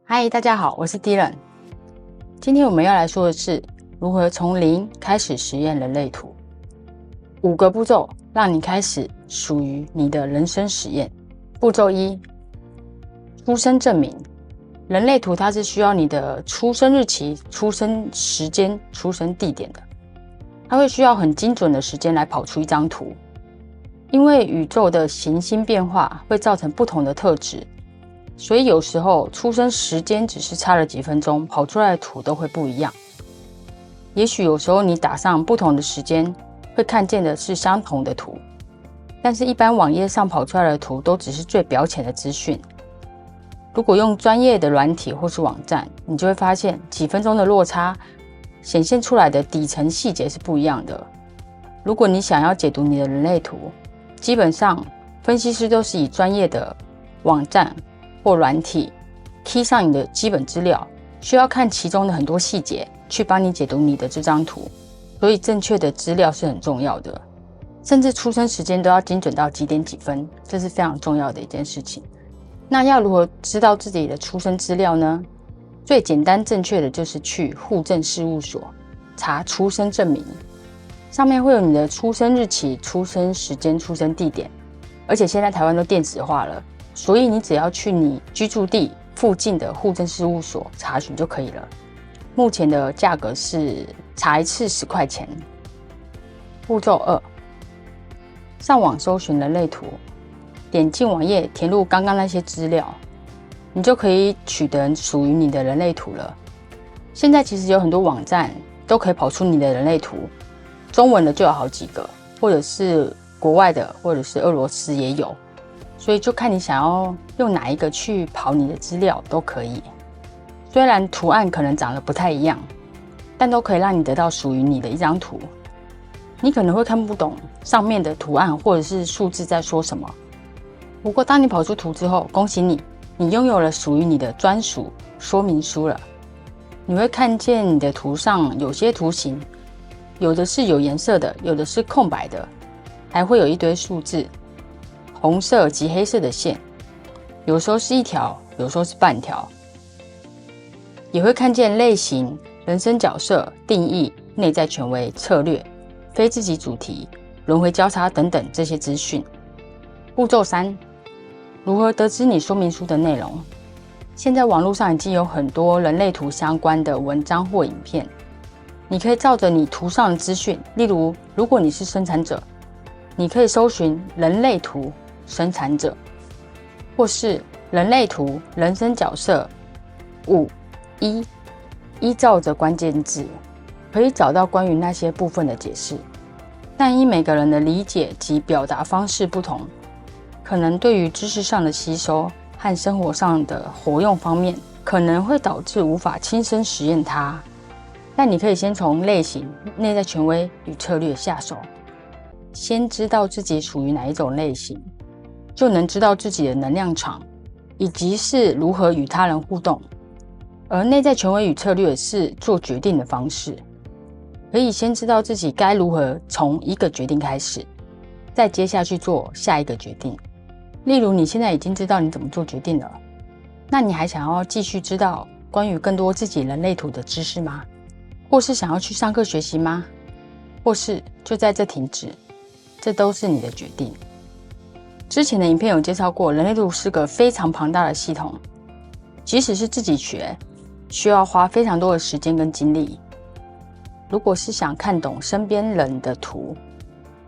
嗨，大家好，我是 Dylan。今天我们要来说的是如何从零开始实验人类图。5个步骤让你开始属于你的人生实验。步骤1：出生证明。人类图它是需要你的出生日期、出生时间、出生地点的，它会需要很精准的时间来跑出一张图。因为宇宙的行星变化会造成不同的特质，所以有时候出生时间只是差了几分钟，跑出来的图都会不一样。也许有时候你打上不同的时间，会看见的是相同的图，但是一般网页上跑出来的图都只是最表浅的资讯。如果用专业的软体或是网站，你就会发现几分钟的落差，显现出来的底层细节是不一样的。如果你想要解读你的人类图，基本上分析师都是以专业的网站或软体 key 上你的基本资料，需要看其中的很多细节去帮你解读你的这张图，所以正确的资料是很重要的，甚至出生时间都要精准到几点几分，这是非常重要的一件事情。那要如何知道自己的出生资料呢？最简单正确的就是去户政事务所查出生证明，上面会有你的出生日期、出生时间、出生地点，而且现在台湾都电子化了，所以你只要去你居住地附近的户政事务所查询就可以了。目前的价格是查一次10块钱。步骤2：上网搜寻人类图，点进网页填入刚刚那些资料，你就可以取得属于你的人类图了。现在其实有很多网站都可以跑出你的人类图，中文的就有好几个，或者是国外的，或者是俄罗斯也有，所以就看你想要用哪一个去跑你的资料都可以。虽然图案可能长得不太一样，但都可以让你得到属于你的一张图。你可能会看不懂上面的图案或者是数字在说什么，不过当你跑出图之后，恭喜你，你拥有了属于你的专属说明书了。你会看见你的图上有些图形，有的是有颜色的，有的是空白的，还会有一堆数字，红色及黑色的线，有时候是一条，有时候是半条。也会看见类型、人生角色、定义、内在权威、策略、非自己主题、轮回交叉等等这些资讯。步骤3：如何得知你说明书的内容？现在网络上已经有很多人类图相关的文章或影片，你可以照着你图上的资讯，例如如果你是生产者，你可以搜寻人类图生产者，或是人类图人生角色5.1，依照着关键字可以找到关于那些部分的解释，但因每个人的理解及表达方式不同，可能对于知识上的吸收和生活上的活用方面，可能会导致无法亲身实验它。但你可以先从类型、内在权威与策略下手，先知道自己属于哪一种类型，就能知道自己的能量场，以及是如何与他人互动。而内在权威与策略是做决定的方式，可以先知道自己该如何从一个决定开始，再接下去做下一个决定。例如你现在已经知道你怎么做决定了，那你还想要继续知道关于更多自己人类图的知识吗？或是想要去上课学习吗？或是就在这停止？这都是你的决定。之前的影片有介绍过，人类图是个非常庞大的系统，即使是自己学，需要花非常多的时间跟精力。如果是想看懂身边人的图，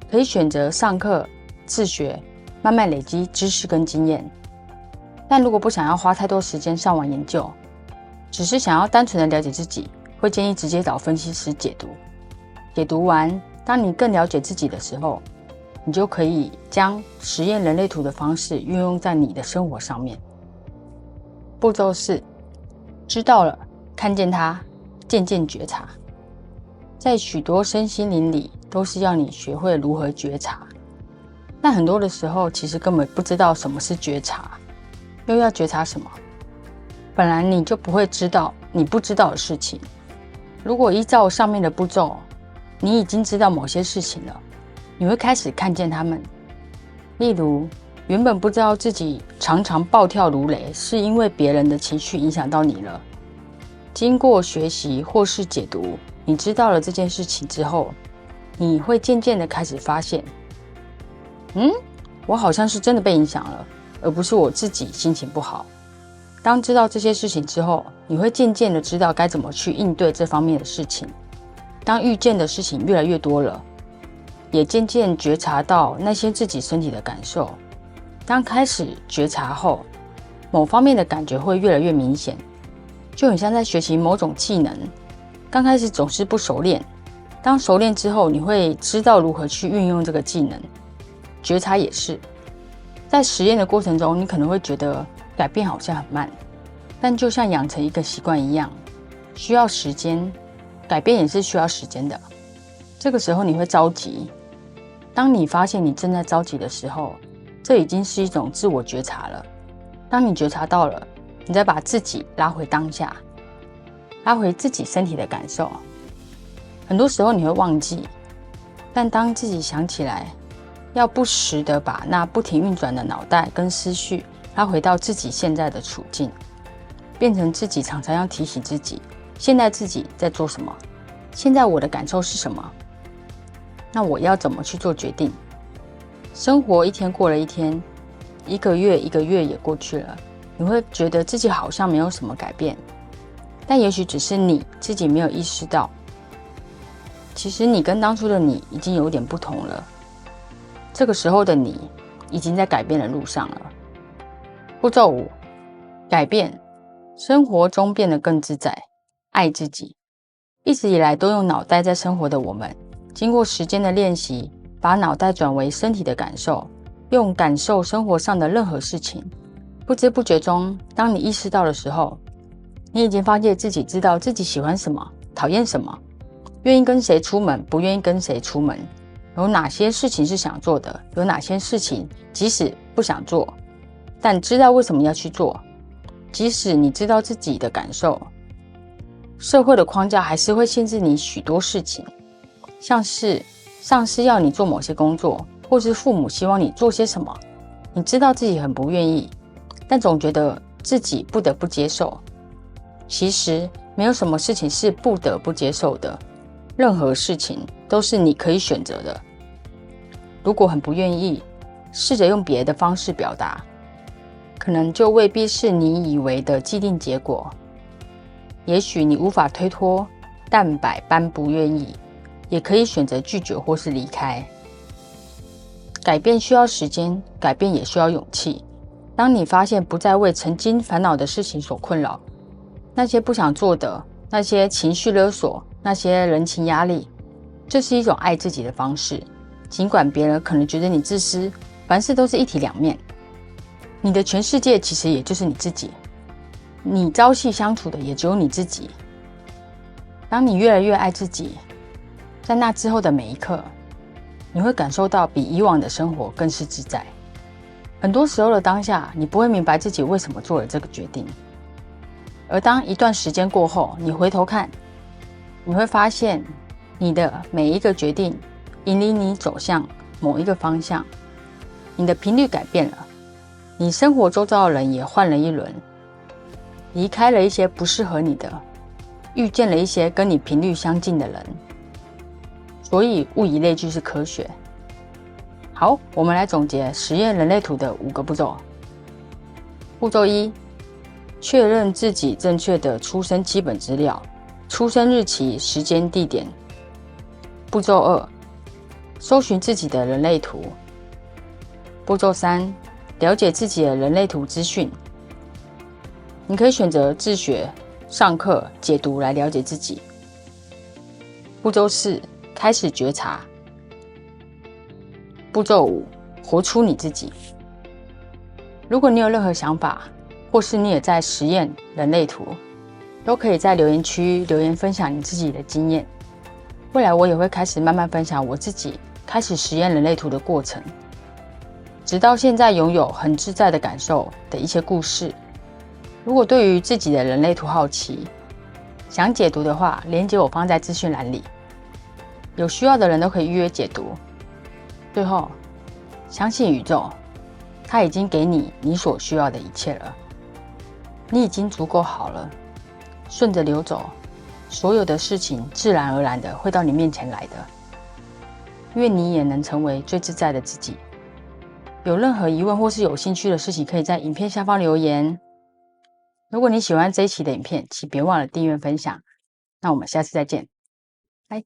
可以选择上课自学，慢慢累积知识跟经验。但如果不想要花太多时间上网研究，只是想要单纯的了解自己，会建议直接找分析师解读。解读完，当你更了解自己的时候，你就可以将实验人类图的方式运用在你的生活上面。步骤4：知道了，看见它，渐渐觉察。在许多身心灵里，都是要你学会如何觉察。但很多的时候，其实根本不知道什么是觉察，又要觉察什么？本来你就不会知道你不知道的事情。如果依照上面的步骤，你已经知道某些事情了，你会开始看见它们。例如，原本不知道自己常常暴跳如雷，是因为别人的情绪影响到你了。经过学习或是解读，你知道了这件事情之后，你会渐渐的开始发现，我好像是真的被影响了，而不是我自己心情不好。当知道这些事情之后，你会渐渐的知道该怎么去应对这方面的事情。当遇见的事情越来越多了，也渐渐觉察到那些自己身体的感受。当开始觉察后，某方面的感觉会越来越明显，就很像在学习某种技能，刚开始总是不熟练，当熟练之后，你会知道如何去运用这个技能。觉察也是，在实验的过程中，你可能会觉得改变好像很慢，但就像养成一个习惯一样，需要时间，改变也是需要时间的。这个时候你会着急，当你发现你正在着急的时候，这已经是一种自我觉察了。当你觉察到了，你再把自己拉回当下，拉回自己身体的感受。很多时候你会忘记，但当自己想起来，要不时的把那不停运转的脑袋跟思绪拉回到自己现在的处境，变成自己常常要提醒自己，现在自己在做什么，现在我的感受是什么，那我要怎么去做决定。生活一天过了一天，一个月也过去了，你会觉得自己好像没有什么改变，但也许只是你自己没有意识到，其实你跟当初的你已经有点不同了。这个时候的你已经在改变的路上了。步骤5，改变，生活中变得更自在，爱自己。一直以来都用脑袋在生活的我们，经过时间的练习，把脑袋转为身体的感受，用感受生活上的任何事情。不知不觉中，当你意识到的时候，你已经发现自己知道自己喜欢什么，讨厌什么，愿意跟谁出门，不愿意跟谁出门，有哪些事情是想做的，有哪些事情即使不想做，但知道为什么要去做。即使你知道自己的感受，社会的框架还是会限制你许多事情，像是上司要你做某些工作，或是父母希望你做些什么，你知道自己很不愿意，但总觉得自己不得不接受。其实没有什么事情是不得不接受的，任何事情都是你可以选择的。如果很不愿意，试着用别的方式表达，可能就未必是你以为的既定结果。也许你无法推脱，但百般不愿意，也可以选择拒绝或是离开。改变需要时间，改变也需要勇气。当你发现不再为曾经烦恼的事情所困扰，那些不想做的，那些情绪勒索，那些人情压力，这是一种爱自己的方式。尽管别人可能觉得你自私，凡事都是一体两面，你的全世界其实也就是你自己，你朝夕相处的也只有你自己。当你越来越爱自己，在那之后的每一刻，你会感受到比以往的生活更是自在。很多时候的当下，你不会明白自己为什么做了这个决定，而当一段时间过后，你回头看，你会发现你的每一个决定引领你走向某一个方向，你的频率改变了，你生活周遭的人也换了一轮，离开了一些不适合你的，遇见了一些跟你频率相近的人。所以物以类聚是科学。好，我们来总结实验人类图的5个步骤。步骤1，确认自己正确的出生基本资料，出生日期、时间、地点。步骤2，搜寻自己的人类图。步骤3，了解自己的人类图资讯。你可以选择自学、上课、解读来了解自己。步骤4，开始觉察。步骤5，活出你自己。如果你有任何想法，或是你也在实验人类图，都可以在留言区留言分享你自己的经验。未来我也会开始慢慢分享我自己开始实验人类图的过程，直到现在拥有很自在的感受的一些故事。如果对于自己的人类图好奇，想解读的话，连结我放在资讯栏里，有需要的人都可以预约解读。最后，相信宇宙，他已经给你所需要的一切了，你已经足够好了，顺着流走，所有的事情自然而然的会到你面前来的。愿你也能成为最自在的自己。有任何疑问或是有兴趣的事情，可以在影片下方留言。如果你喜欢这一期的影片，请别忘了订阅分享。那我们下次再见，拜。